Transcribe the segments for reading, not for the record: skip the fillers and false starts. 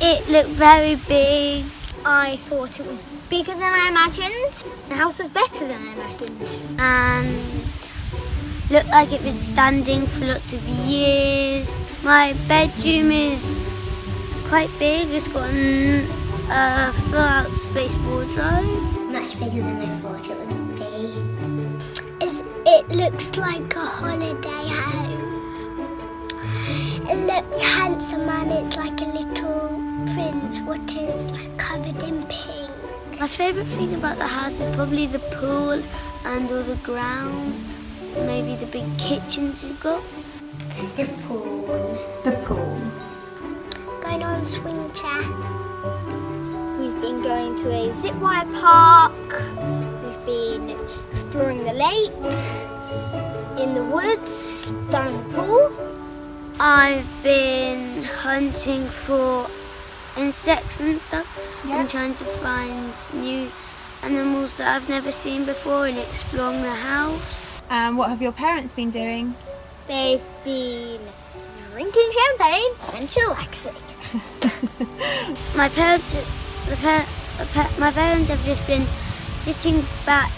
It looked very big. I thought it was bigger than I imagined. The house was better than I imagined. And looked like it was standing for lots of years. My bedroom is quite big. It's got a full-out space wardrobe. Much bigger than I thought it would be. It looks like a holiday home. It looks handsome and it's like a little prince what is covered in pink. My favourite thing about the house is probably the pool and all the grounds. Maybe the big kitchens you've got. The pool. The pool. Going on swing chair. We've been going to a zip wire park. We've been exploring the lake, in the woods, down the pool. I've been hunting for insects and stuff and trying to find new animals that I've never seen before and exploring the house. What have your parents been doing? They've been drinking champagne and chillaxing. My parents have just been sitting back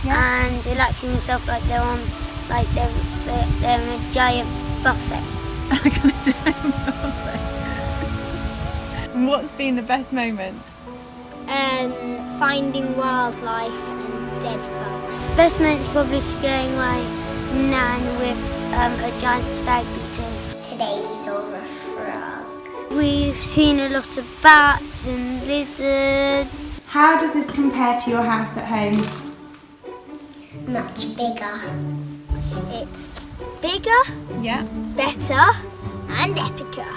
and relaxing themselves like they're in a giant buffet. Like a giant buffet. And what's been the best moment? Finding wildlife and dead bugs. Best moment's probably scaring my nan with a giant stag beetle. Today we saw a frog. We've seen a lot of bats and lizards. How does this compare to your house at home? Much bigger. It's bigger, better and epicer.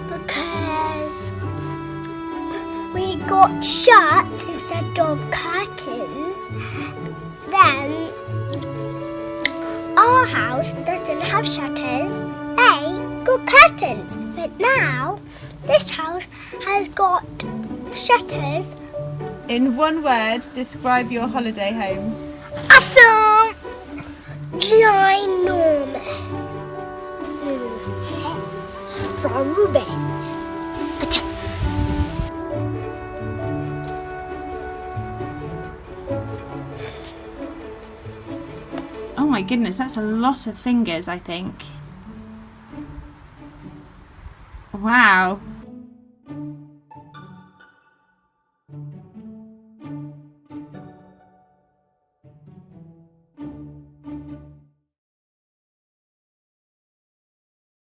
Because we got shirts instead of curtains. Then our house doesn't have shutters, they got curtains. But now this house has got shutters. In one word, describe your holiday home. Awesome! Ginormous. It was 10 from Reuben. A 10. Oh my goodness, that's a lot of fingers, I think. Wow.